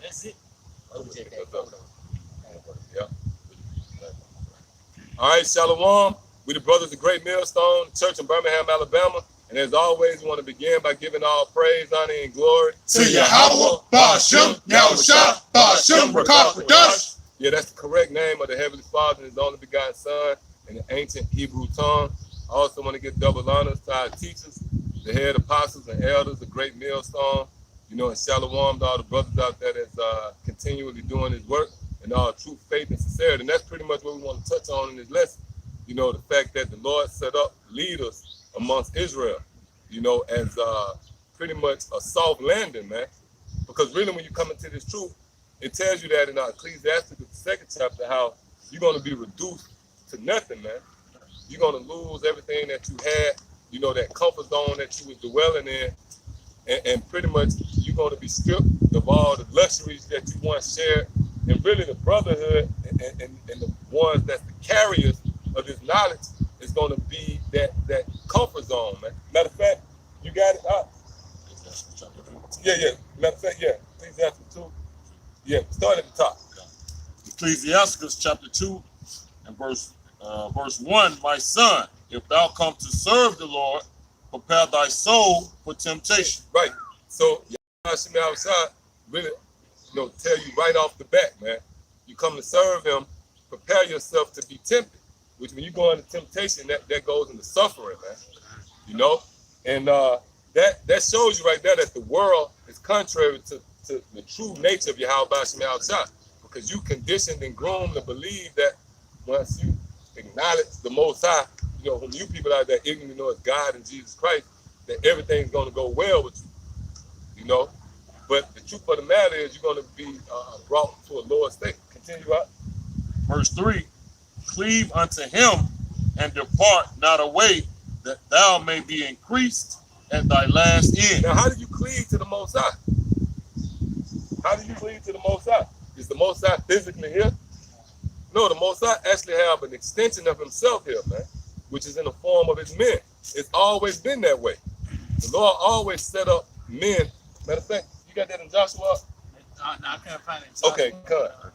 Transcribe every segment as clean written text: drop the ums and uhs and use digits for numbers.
That's it. Yeah. All right, Shalom. We the brothers of Great Millstone Church in Birmingham, Alabama. And as always, we want to begin by giving all praise, honor, and glory to Yahweh, Ba'ashem, Yahushua, Ba'ashem, Rakah, Yeah, that's the correct name of the Heavenly Father and His only begotten Son in the ancient Hebrew tongue. I also want to give double honors to our teachers, the head apostles and elders of Great Millstone. You know, and Shalom to all the brothers out there that's continually doing His work and all true faith and sincerity. And that's pretty much what we want to touch on in this lesson. You know, the fact that the Lord set up leaders amongst Israel, you know, as pretty much a soft landing, man. Because really when you come into this truth, it tells you that in Ecclesiastes, the 2nd chapter, how you're going to be reduced to nothing, man. You're going to lose everything that you had, you know, that comfort zone that you was dwelling in. And pretty much you're going to be stripped of all the luxuries that you once shared. And really the brotherhood and the ones that's the carriers of this knowledge is going to be that comfort zone, man. Matter of fact, you got it up. Yeah. Matter of fact, yeah. Ecclesiastes 2. Yeah, start at the top. Ecclesiastes chapter 2 and verse 1. My son, if thou come to serve the Lord, prepare thy soul for temptation. Right. So, Yahweh outside really, you know, tell you right off the bat, man. You come to serve Him, prepare yourself to be tempted. Which when you go into temptation, that goes into suffering, man. You know, and that shows you right there that the world is contrary to the true nature of Yahweh Shem outside, because you conditioned and groomed to believe that once you acknowledge the Most High, you know, when you people out there ignorant, you know, it's God and Jesus Christ, that everything's going to go well with you, you know. But the truth of the matter is you're going to be brought to a lower state. Continue out. Verse 3, cleave unto Him and depart not away, that thou may be increased at thy last end. Now, how do you cleave to the Most High? How do you cleave to the Most High? Is the Most High physically here? No, the Most High actually have an extension of Himself here, man, which is in the form of His men. It's always been that way. The Lord always set up men. Matter of fact, you got that in Joshua? No, I can't find it. Okay, cut.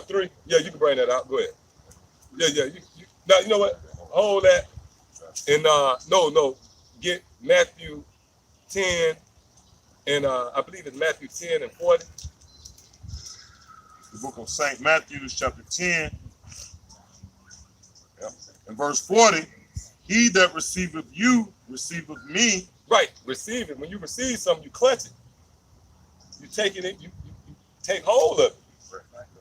3? Yeah, you can bring that out. Go ahead. Yeah. Now, you know what? Hold that. And no. Get Matthew 10 and I believe it's Matthew 10 and 40. The book of St. Matthew, chapter 10, and verse 40. He that receiveth you receiveth me. Right, receive it. When you receive something, you clutch it. You take it, you take hold of it.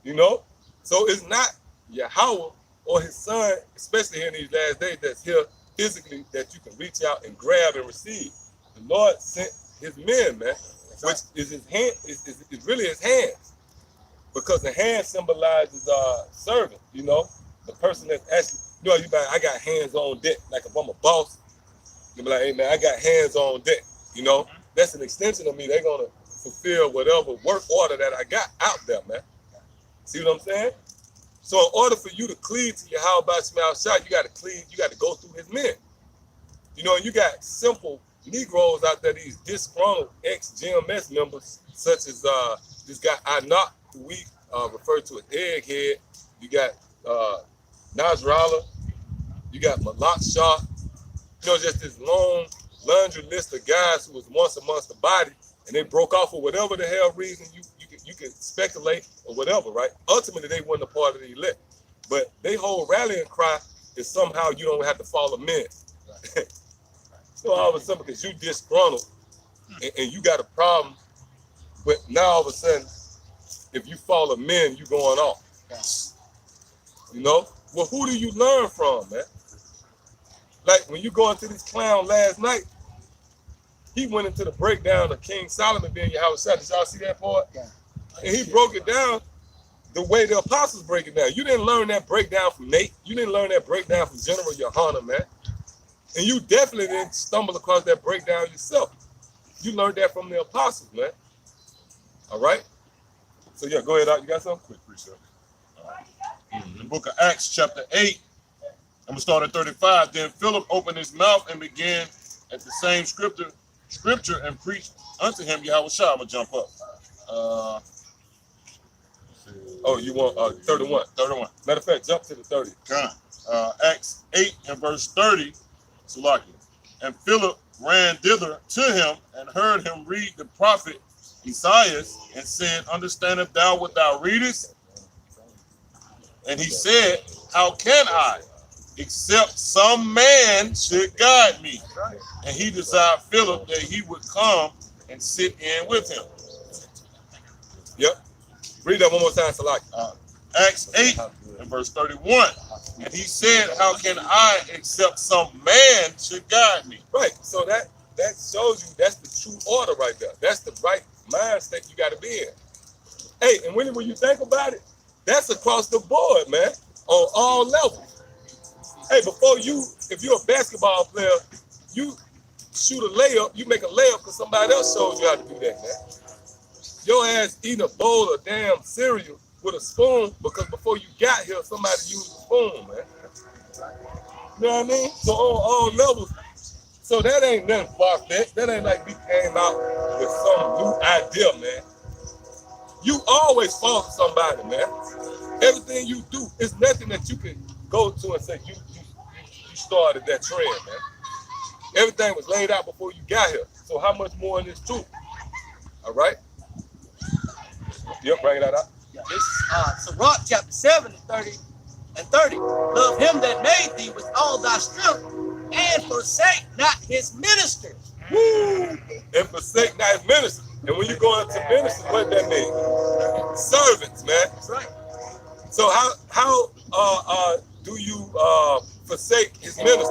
You know? So it's not Yahweh or His Son, especially here in these last days, that's here physically, that you can reach out and grab and receive. The Lord sent His men, man, which is His hand, is really His hands. Because the hand symbolizes servant, you know, the person that's actually, you know, I got hands on deck. Like if I'm a boss, you be like, hey man, I got hands on deck. You know, that's an extension of me. They're gonna fulfill whatever work order that I got out there, man. See what I'm saying? So in order for you to cleave to Yahweh Ba'ashem Shai, you got to cleave, you got to go through His men. You know, and you got simple Negroes out there, these disgruntled ex-GMS members, such as this guy Anak, who we refer to as Egghead. You got Nasrallah. You got Malak Shah. You know, just this long laundry list of guys who was once amongst the body, and they broke off for whatever the hell reason you can speculate or whatever, right? Ultimately, they weren't a part of the elect. But they whole rallying cry is somehow you don't have to follow men. So all of a sudden, because you disgruntled and you got a problem, but now all of a sudden, if you follow men, you going off. You know? Well, who do you learn from, man? Like when you go into this clown last night, he went into the breakdown of King Solomon being Yahweh Shai. Did y'all see that part? Yeah. And he broke it down the way the apostles break it down. You didn't learn that breakdown from Nate. You didn't learn that breakdown from General Yohana, man. And you definitely didn't stumble across that breakdown yourself. You learned that from the apostles, man. All right? So yeah, go ahead, you got something? Quick precept. The book of Acts, chapter 8. I'm going to start at 35. Then Philip opened his mouth and began at the same scripture and preached unto him Yahushua. I'm gonna jump up. Oh, you want 31? 31. Matter of fact, jump to the 30. Acts 8 and verse 30. Salaki. And Philip ran thither to him and heard him read the prophet Isaiah and said, understandest thou what thou readest? And he said, how can I, except some man should guide me? And he desired Philip that he would come and sit in with him. Yep. Read that one more time, Salaki. Acts 8 and verse 31. And he said, how can I, except some man should guide me? Right. So that shows you that's the true order right there. That's the right mindset you got to be in. Hey, and when you think about it, that's across the board, man, on all levels. Hey, if you're a basketball player, you shoot a layup, you make a layup because somebody else showed you how to do that, man. Your ass eating a bowl of damn cereal with a spoon because before you got here, somebody used a spoon, man. You know what I mean? So on all levels. So that ain't nothing far-fetched. That ain't like we came out with some new idea, man. You always follow somebody, man. Everything you do is nothing that you can go to and say you started that trend, man. Everything was laid out before you got here. So how much more in this truth? All right? Yep, bring that up. Yeah, this is Sirach chapter 7 and 30. Love him that made thee with all thy strength, and forsake not his ministers. Woo! And forsake not his ministers. And when you go into ministers, what does that mean? Servants, man. That's right. So how do you forsake his ministers?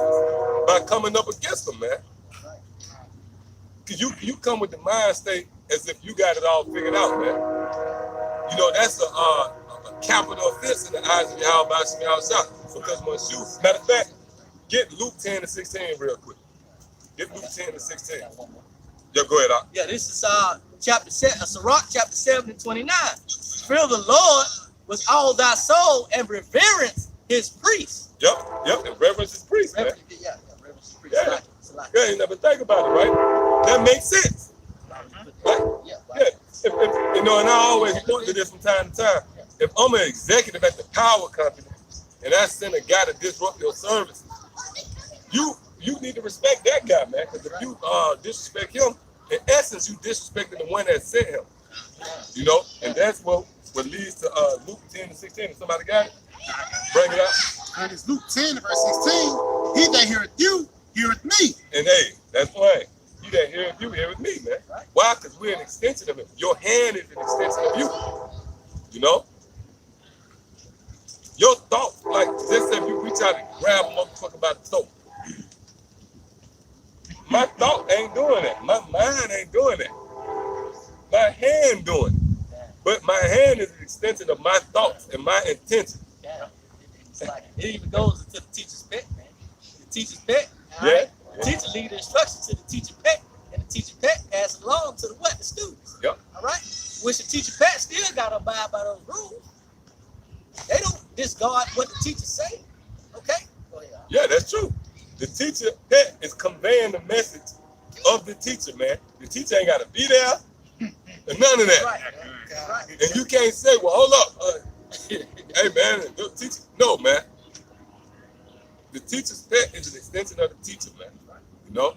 By coming up against them, man. Cause you come with the mind state as if you got it all figured out, man. You know, that's a capital offense in the eyes of Yahweh Shah. Because once you, matter of fact, get Luke 10 and 16 real quick. Get Luke 10 and 16. Yeah, go ahead, Doc. Yeah, this is Sirach chapter 7 and 29. Fear the Lord with all thy soul and reverence his priests. Yep, and reverence his priests, man. Yeah, reverence his priests. Yeah. Salaki. Yeah, you never think about it, right? That makes sense. Right? Yeah, Yeah. If, you know, and I always point to this from time to time. If I'm an executive at the power company and I send a guy to disrupt your services, you need to respect that guy, man. Because if you disrespect him, in essence, you disrespecting the one that sent him. You know, and that's what leads to Luke 10 and 16. If somebody got it, bring it up. And it's Luke 10 verse 16. He that heareth you, heareth me. And hey, that's right. He that heareth you, heareth me, man. Why? Because we're an extension of him. Your hand is an extension of you. You know? Your thought, like just if you reach out and grab a motherfucker by the throat. My thought ain't doing that. My mind ain't doing that. My hand doing it. But my hand is an extension of my thoughts and my intention. Yeah. It's like, it even goes into the teacher's pet, man. The teacher's pet, all Yeah. right? The teacher leaves the instructions to the teacher pet, and the teacher pet passes along to the students. Yep. All right? Which the teacher pet still got to abide by those rules. They don't discard what the teacher say. Okay? Go ahead. Yeah, that's true. The teacher pet is conveying the message of the teacher, man. The teacher ain't got to be there and none of that. Right. Right. And you can't say, well, hold up. Hey, man, the teacher. No, man. The teacher's pet is an extension of the teacher, man. You know?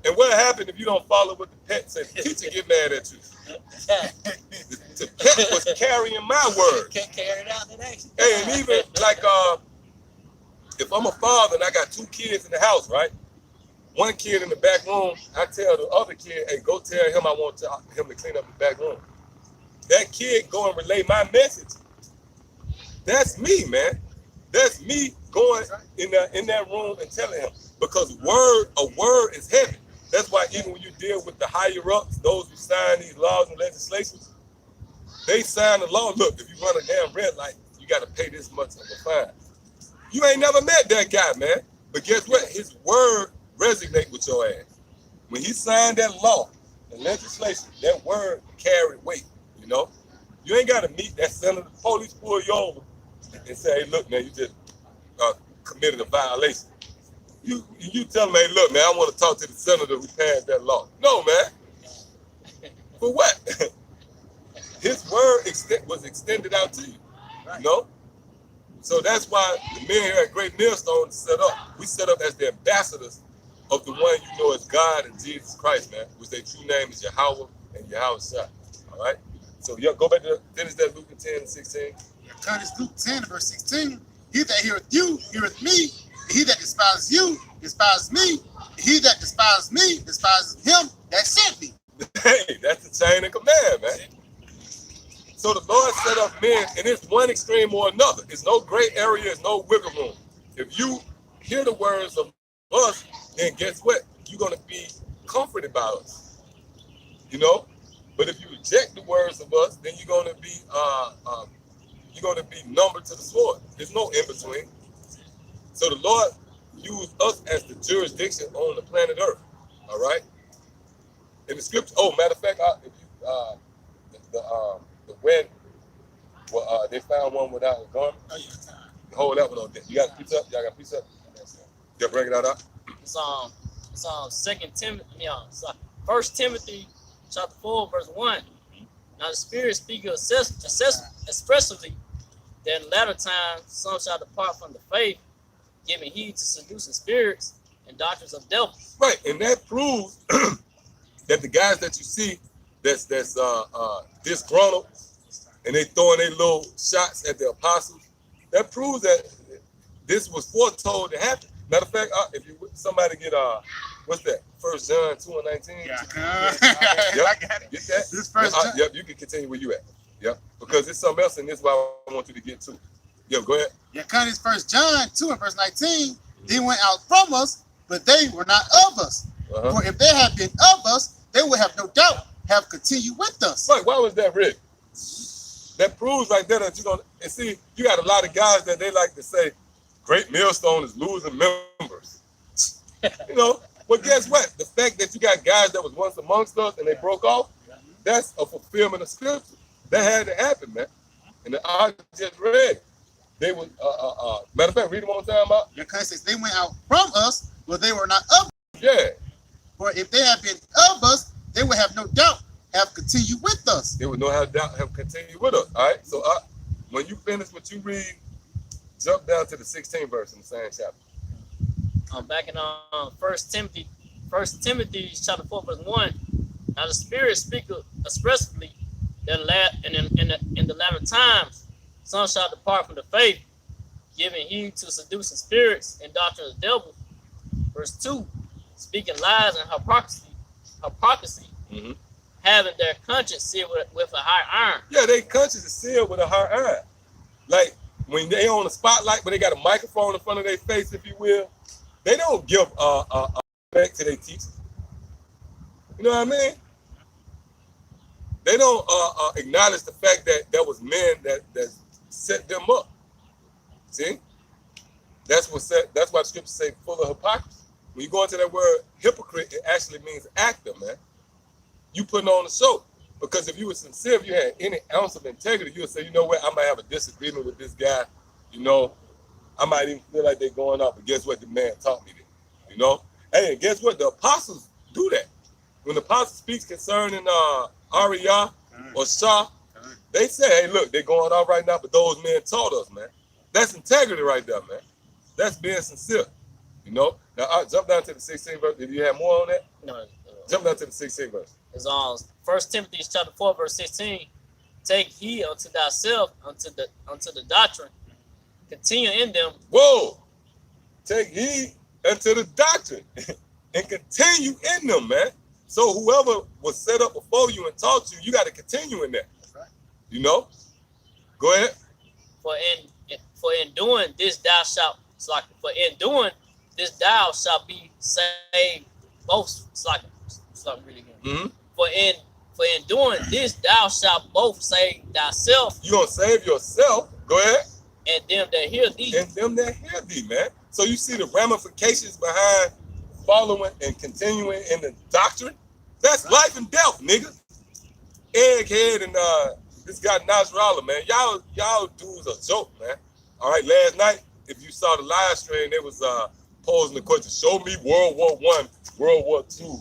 And what happened if you don't follow what the pet said? The teacher get mad at you. The pet was carrying my word. Can't carry it out in action. Hey, and even like if I'm a father and I got two kids in the house, right? One kid in the back room, I tell the other kid, hey, go tell him I want him to clean up the back room. That kid go and relay my message. That's me, man. That's me going in that room and telling him. Because a word is heavy. That's why even when you deal with the higher ups, those who sign these laws and legislations, they sign the law. Look, if you run a damn red light, you got to pay this much of a fine. You ain't never met that guy, man. But guess what? His word resonate with your ass. When he signed that law and legislation, that word carried weight, you know? You ain't got to meet that senator. The police pull you over and say, hey, look, man, you just committed a violation. You tell him, hey, look, man, I want to talk to the senator who passed that law. No, man. For what? His word was extended out to you. You know? So that's why the men here at Great Millstone set up. We set up as the ambassadors of the one you know as God and Jesus Christ, man, which their true name is Yahweh and Yahweh Shah. All right? So yeah, go back to finish that Luke 10:16. Curtis Luke 10 verse 16. He that heareth you, heareth me. And he that despises you, despises me. And he that despises me, despises him that sent me. Hey, that's the chain of command, man. So the Lord set up men, and it's one extreme or another. It's no gray area, it's no wiggle room. If you hear the words of us, then guess what? You're gonna be comforted by us. You know? But if you reject the words of us, then you're gonna be numbered to the sword. There's no in between. So the Lord used us as the jurisdiction on the planet Earth. All right. In the scripture, matter of fact, if you the when they found one without a garment. Oh, yeah. Hold that one on there. You got a piece up? Y'all got a piece up? Yeah, bring it out. It's 1 Timothy chapter 4, verse 1. Now the Spirit speaketh expressively that in latter times some shall depart from the faith, giving heed to seducing spirits and doctrines of devils. Right, and that proves that the guys that you see that's disgruntled and they throwing their little shots at the apostles, that proves that this was foretold to happen. Matter of fact, if you somebody get what's that? 1 John 2:19. Yeah. Yep. I got it. Get that? This first John. Yep, you can continue where you at. Yep. Because it's something else, and this is what I want you to get to. Yep, go ahead. Yeah, Curtis 1 John 2 and verse 19. They went out from us, but they were not of us. Uh-huh. For if they had been of us, they would have no doubt have continued with us. Right, why was that written? That proves right there that you're gonna, and see, you got a lot of guys that they like to say, Great Millstone is losing members. You know, but guess what? The fact that you got guys that was once amongst us and they broke off, that's a fulfillment of scripture. That had to happen, man. And I just read, they was, matter of fact, read it one more time out. Yeah, Curtis says they went out from us, but they were not of us. Yeah, For if they had been of us, they would have no doubt have continued with us. they would know how to have continued with us. All right, so when you finish what you read, jump down to the 16th verse in the same chapter. Back in 1 Timothy chapter 4, verse 1. Now the Spirit speaketh expressly that in the latter times some shall depart from the faith, giving heed to seducing spirits and doctrine of the devil. Verse 2, speaking lies and hypocrisy, having their conscience sealed with a high iron. Yeah, they conscience is sealed with a hard iron. Like when they on the spotlight, but they got a microphone in front of their face, if you will, they don't give respect to their teachers. You know what I mean? They don't acknowledge the fact that there was men that set them up. See? That's why the scriptures say full of hypocrisy. When you go into that word hypocrite, it actually means actor, man. You putting on a show. Because if you were sincere, if you had any ounce of integrity, you would say, you know what, I might have a disagreement with this guy. You know, I might even feel like they're going up, but guess what? The man taught me that. You know? Hey, and guess what? The apostles do that. When the apostle speaks concerning Ariyah or Shah, they say, hey, look, they're going off right now, but those men taught us, man. That's integrity right there, man. That's being sincere. You know? Now, I'll jump down to the 16th verse. Did you have more on that? No. Jump down to the 16th verse. It's 1 Timothy chapter 4, verse 16. Take heed unto thyself, unto the doctrine. Continue in them. Whoa! Take heed unto the doctrine and continue in them, man. So whoever was set up before you and taught you, you got to continue in that. That's right. You know? Go ahead. For in doing this thou shalt be saved both. For in doing this thou shalt both save thyself. You're gonna save yourself. Go ahead. And them that hear thee. And them that hear thee, man. So you see the ramifications behind following and continuing in the doctrine. That's life and death, nigga. Egghead and this guy Nasrallah, man. Y'all dudes a joke, man. All right, last night, if you saw the live stream, there was posing the question, show me World War I, World War II,